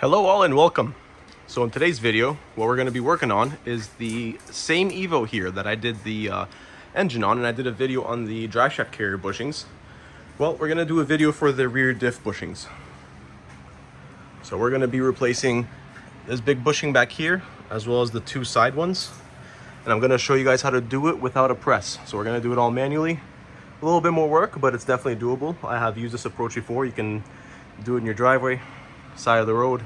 Hello all and welcome. So in today's video, what we're going to be working on is the same Evo here that I did the engine on, and I did a video on the drive shaft carrier bushings. Well, we're going to do a video for the rear diff bushings. So we're going to be replacing this big bushing back here, as well as the two side ones. And I'm going to show you guys how to do it without a press. So we're going to do it all manually. A little bit more work, but it's definitely doable. I have used this approach before. You can do it in your driveway, side of the road.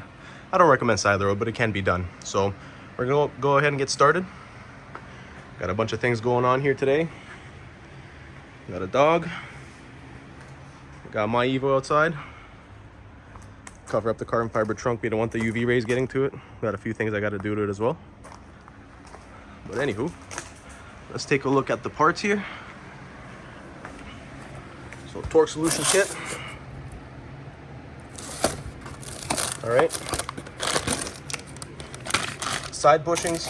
I don't recommend side of the road, but it can be done. So we're gonna go ahead and get started. Got a bunch of things going on here today. Got a dog. Got my Evo outside. Cover up the carbon fiber trunk. We don't want the UV rays getting to it. Got a few things I got to do to it as well. But anywho, let's take a look at the parts here. So torque solution kit. All right. Side bushings,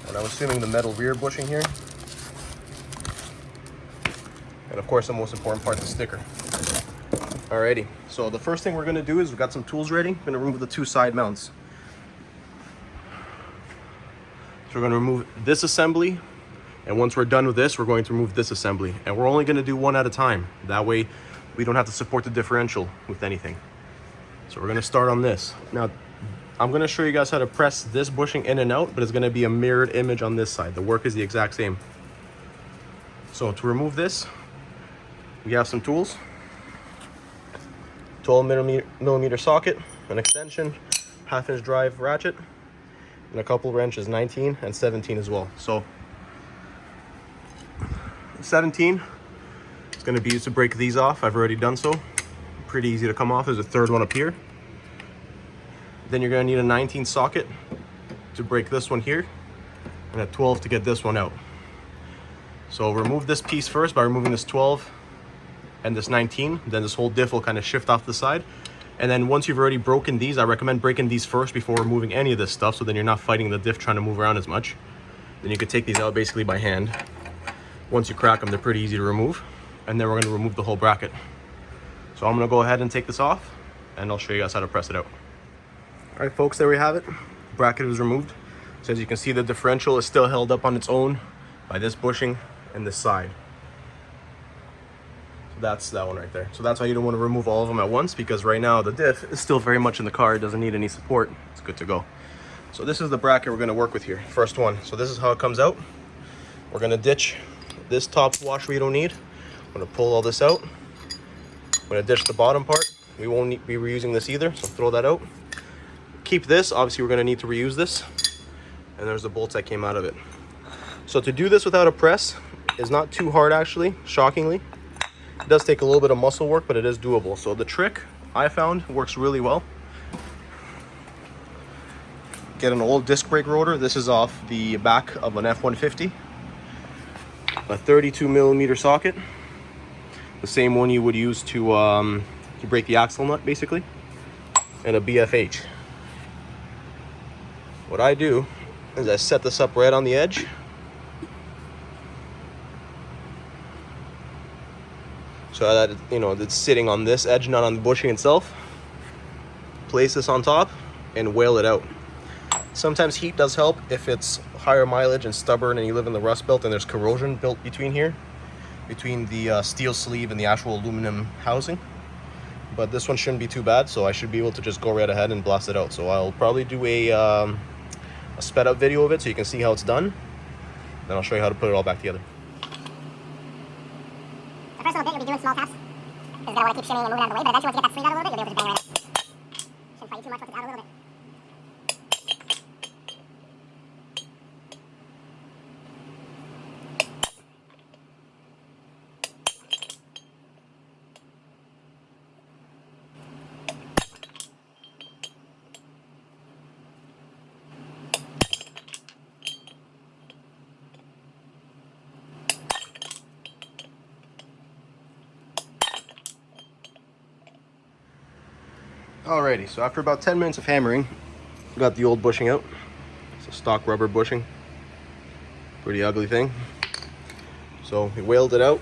and I'm assuming the metal rear bushing here. And of course, the most important part, the sticker. Alrighty, so the first thing we're gonna do is we've got some tools ready. We're gonna remove the two side mounts. So we're gonna remove this assembly, and once we're done with this, we're going to remove this assembly. And we're only gonna do one at a time. That way, we don't have to support the differential with anything. So we're gonna start on this. Now, I'm gonna show you guys how to press this bushing in and out, but it's gonna be a mirrored image on this side. The work is the exact same. So to remove this, we have some tools. 12 millimeter socket, an extension, 1/2 inch drive ratchet, and a couple wrenches, 19 and 17 as well. So 17 is gonna be used to break these off. I've already done so. Pretty easy to come off. There's a third one up here. Then you're going to need a 19 socket to break this one here, and a 12 to get this one out. So remove this piece first by removing this 12 and this 19. Then this whole diff will kind of shift off the side. And then once you've already broken these, I recommend breaking these first before removing any of this stuff, so then you're not fighting the diff trying to move around as much. Then you could take these out basically by hand. Once you crack them, they're pretty easy to remove. And then we're going to remove the whole bracket. So I'm going to go ahead and take this off, and I'll show you guys how to press it out. All right, folks, there we have it. Bracket is removed. So as you can see, the differential is still held up on its own by this bushing and this side. So that's that one right there. So that's why you don't want to remove all of them at once, because right now the diff is still very much in the car. It doesn't need any support. It's good to go. So this is the bracket we're going to work with here. First one. So this is how it comes out. We're going to ditch this top washer we don't need. I'm going to pull all this out. I'm going to ditch the bottom part. We won't be reusing this either, so throw that out. Keep this. Obviously we're going to need to reuse this, and there's the bolts that came out of it. So to do this without a press is not too hard, actually, shockingly. It does take a little bit of muscle work, but it is doable. So the trick I found works really well. Get an old disc brake rotor. This is off the back of an F-150. A 32 millimeter socket, the same one you would use to break the axle nut, basically, and a BFH. What I do is I set this up right on the edge. So that, you know, it's sitting on this edge, not on the bushing itself. Place this on top and whale it out. Sometimes heat does help if it's higher mileage and stubborn and you live in the Rust Belt and there's corrosion built between here, between the steel sleeve and the actual aluminum housing. But this one shouldn't be too bad, so I should be able to just go right ahead and blast it out. So I'll probably do a sped up video of it so you can see how it's done. Then I'll show you how to put it all back together. The first little bit, you'll be doing small taps. Because you're going to want to keep shimmying and moving out of the way, but eventually once you get that sleeve out a little bit, you'll be able to bang right out. Shouldn't fight you too much once it's out a little bit. Alrighty, so after about 10 minutes of hammering, we got the old bushing out. It's a stock rubber bushing. Pretty ugly thing. So we whaled it out.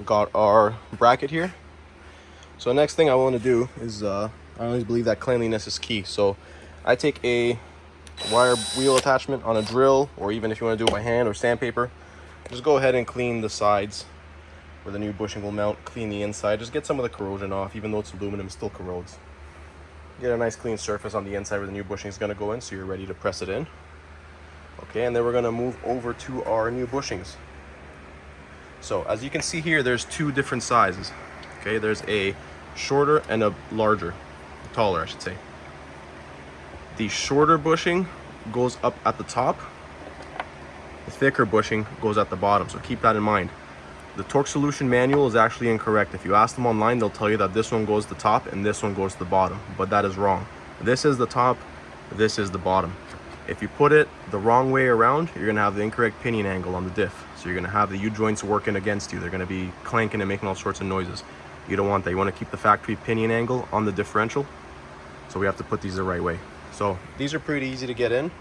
Got our bracket here. So the next thing I want to do is, I always believe that cleanliness is key. So I take a wire wheel attachment on a drill, or even if you want to do it by hand or sandpaper, just go ahead and clean the sides where the new bushing will mount, clean the inside, just get some of the corrosion off. Even though it's aluminum, it still corrodes. Get a nice clean surface on the inside where the new bushing is going to go in, so you're ready to press it in. Okay, and then we're going to move over to our new bushings. So as you can see here, there's two different sizes. Okay, there's a shorter and a larger, taller I should say. The shorter bushing goes up at the top. The thicker bushing goes at the bottom, so keep that in mind. The torque solution manual is actually incorrect. If you ask them online, they'll tell you that this one goes to the top and this one goes to the bottom, but that is wrong. This is the top, this is the bottom. If you put it the wrong way around, you're gonna have the incorrect pinion angle on the diff. So you're gonna have the U-joints working against you. They're gonna be clanking and making all sorts of noises. You don't want that. You wanna keep the factory pinion angle on the differential. So we have to put these the right way. So these are pretty easy to get in.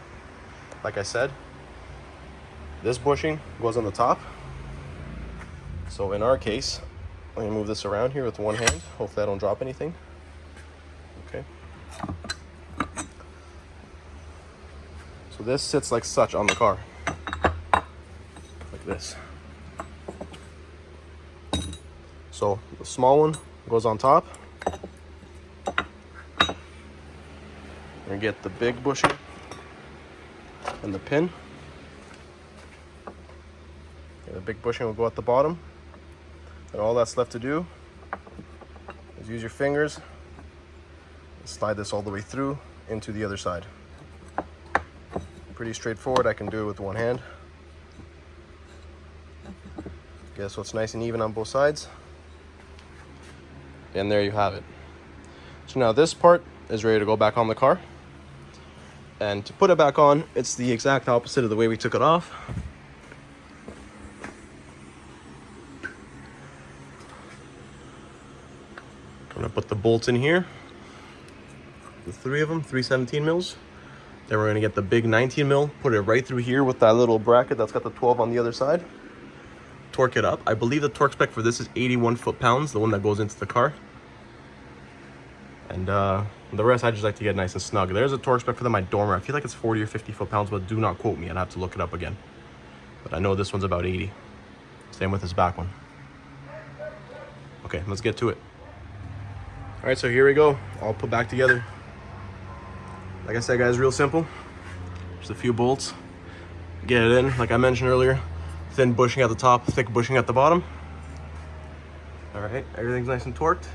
Like I said, this bushing goes on the top. So in our case, let me move this around here with one hand. Hopefully I don't drop anything. Okay. So this sits like such on the car. Like this. So the small one goes on top. And get the big bushing and the pin. Okay, the big bushing will go at the bottom. And all that's left to do is use your fingers and slide this all the way through into the other side. Pretty straightforward. I can do it with one hand. Okay, so it's nice and even on both sides. And there you have it. So now this part is ready to go back on the car. And to put it back on, it's the exact opposite of the way we took it off. I'm gonna put the bolts in here, the three of them, 317 mils. Then we're gonna get the big 19 mil, put it right through here with that little bracket that's got the 12 on the other side. Torque it up. I believe the torque spec for this is 81 foot-pounds, the one that goes into the car. And the rest I just like to get nice and snug. There's a torque spec for the my dormer. I feel like it's 40 or 50 foot-pounds, but do not quote me. I'd have to look it up again. But I know this one's about 80. Same with this back one. Okay, let's get to it. All right, so here we go, all put back together. Like I said, guys, real simple. Just a few bolts. Get it in, like I mentioned earlier. Thin bushing at the top, thick bushing at the bottom. All right, everything's nice and torqued.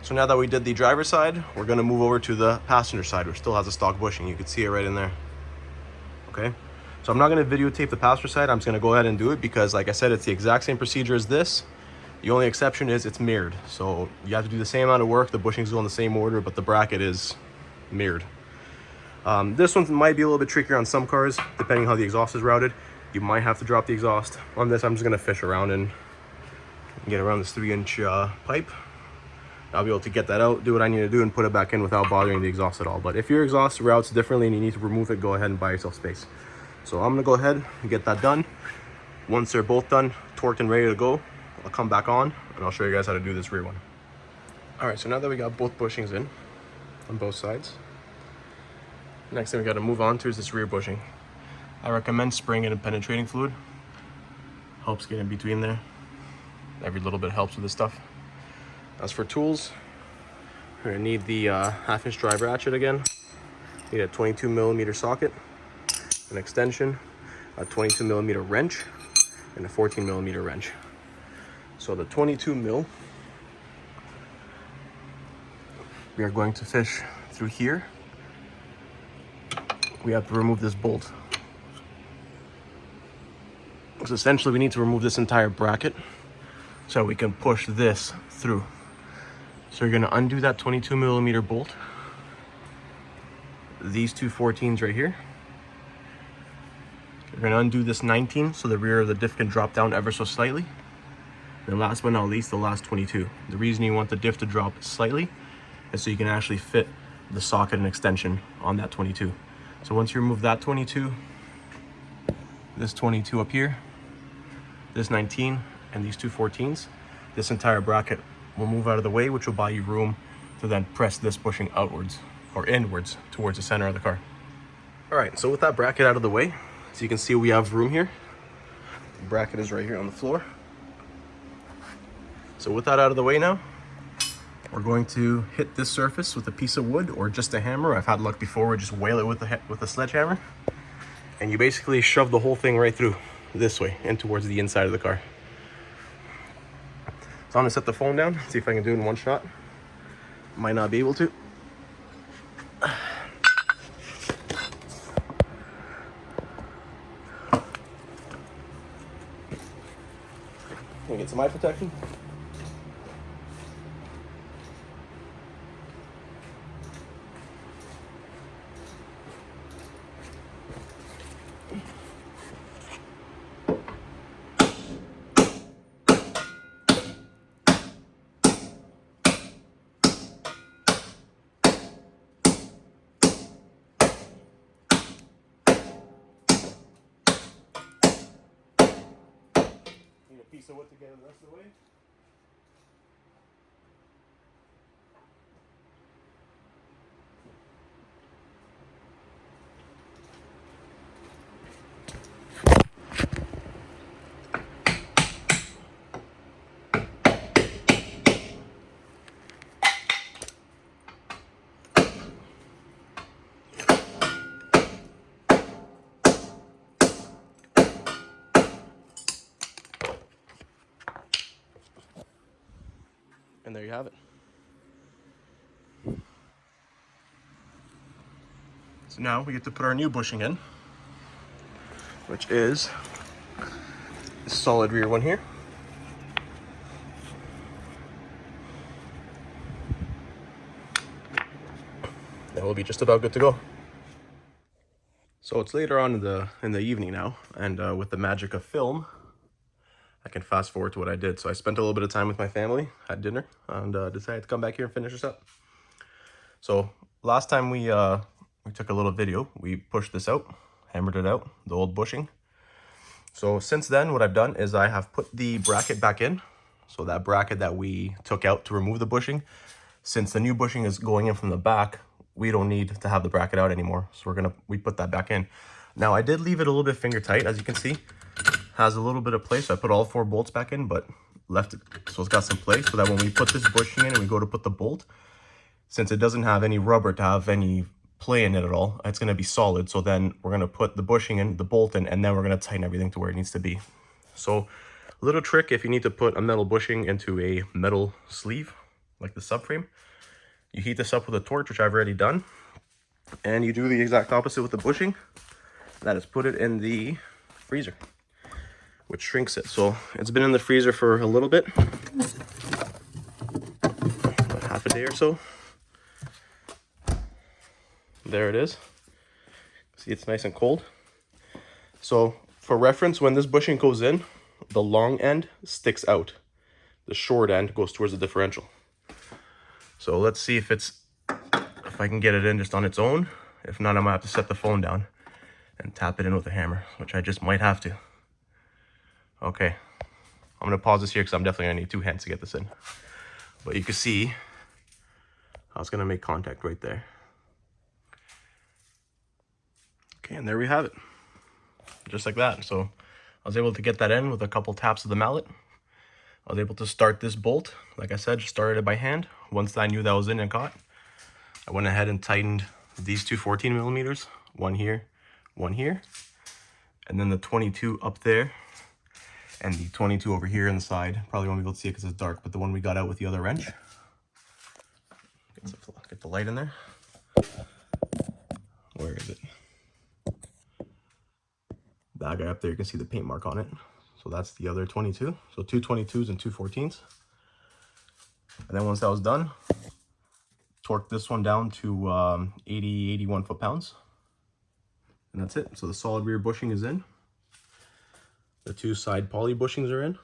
So now that we did the driver's side, we're gonna move over to the passenger side, which still has a stock bushing. You can see it right in there, okay? So I'm not gonna videotape the passenger side. I'm just gonna go ahead and do it because, like I said, it's the exact same procedure as this. The only exception is it's mirrored. So you have to do the same amount of work. The bushings go in the same order, but the bracket is mirrored. This one might be a little bit trickier on some cars, depending how the exhaust is routed. You might have to drop the exhaust. On this, I'm just gonna fish around and get around this 3-inch pipe. I'll be able to get that out, do what I need to do, and put it back in without bothering the exhaust at all. But if your exhaust routes differently and you need to remove it, go ahead and buy yourself space. So I'm gonna go ahead and get that done. Once they're both done, torqued and ready to go, I'll come back on and I'll show you guys how to do this rear one. All right, so now that we got both bushings in on both sides, next thing we got to move on to is this rear bushing. I recommend spraying it in penetrating fluid. Helps get in between there. Every little bit helps with this stuff. As for tools, we're gonna need the 1/2-inch drive ratchet again. Need a 22mm socket, an extension, a 22mm wrench, and a 14mm wrench. So the 22mm, we are going to fish through here. We have to remove this bolt. So essentially we need to remove this entire bracket so we can push this through. So you're gonna undo that 22mm bolt. These two 14s right here. You're gonna undo this 19 so the rear of the diff can drop down ever so slightly. And last but not least, the last 22. The reason you want the diff to drop slightly is so you can actually fit the socket and extension on that 22. So once you remove that 22, this 22 up here, this 19, and these two 14s, this entire bracket will move out of the way, which will buy you room to then press this bushing outwards or inwards towards the center of the car. All right, so with that bracket out of the way, so you can see we have room here. The bracket is right here on the floor. So with that out of the way now, we're going to hit this surface with a piece of wood or just a hammer. I've had luck before where just whale it with a sledgehammer. And you basically shove the whole thing right through this way and towards the inside of the car. So I'm gonna set the phone down, see if I can do it in one shot. Might not be able to. Can we get some eye protection? Need a piece of wood to get it the rest of the way. And there you have it. So now we get to put our new bushing in, which is this solid rear one here. That will be just about good to go. So it's later on in the evening now, and with the magic of film, I can fast forward to what I did. So I spent a little bit of time with my family, had dinner, and decided to come back here and finish this up. So last time we took a little video, we pushed this out, hammered it out, the old bushing. So since then, what I've done is I have put the bracket back in. So that bracket that we took out to remove the bushing, since the new bushing is going in from the back, we don't need to have the bracket out anymore. So we put that back in. Now I did leave it a little bit finger tight, as you can see. Has a little bit of place. So I put all 4 bolts back in, but left it so it's got some place so that when we put this bushing in and we go to put the bolt, since it doesn't have any rubber to have any play in it at all, it's going to be solid. So then we're going to put the bushing in, the bolt in, and then we're going to tighten everything to where it needs to be. So a little trick, if you need to put a metal bushing into a metal sleeve like the subframe, you heat this up with a torch, which I've already done, and you do the exact opposite with the bushing. That is, put it in the freezer, which shrinks it. So it's been in the freezer for a little bit, about half a day or so. There it is. See, it's nice and cold. So for reference, when this bushing goes in, the long end sticks out. The short end goes towards the differential. So let's see if I can get it in just on its own. If not, I might have to set the phone down and tap it in with a hammer, which I just might have to. Okay, I'm gonna pause this here because I'm definitely gonna need 2 hands to get this in. But you can see how it's gonna make contact right there. Okay, and there we have it. Just like that. So I was able to get that in with a couple taps of the mallet. I was able to start this bolt. Like I said, just started it by hand. Once I knew that was in and caught, I went ahead and tightened these 2 14mm, one here, and then the 22 up there, and the 22 over here on the side. Probably won't be able to see it because it's dark, but the one we got out with the other wrench. Get the light in there. Where is it? That guy up there, you can see the paint mark on it. So that's the other 22. So 2 22s and 2 14s. And then once that was done, torque this one down to 81 foot-pounds. And that's it. So the solid rear bushing is in. The 2 side poly bushings are in.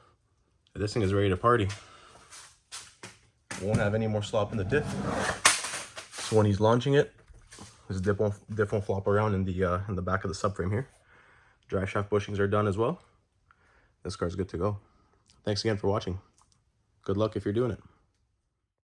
This thing is ready to party. Won't have any more slop in the diff. So when he's launching it, this diff won't flop around in the back of the subframe here. Drive shaft bushings are done as well. This car's good to go. Thanks again for watching. Good luck if you're doing it.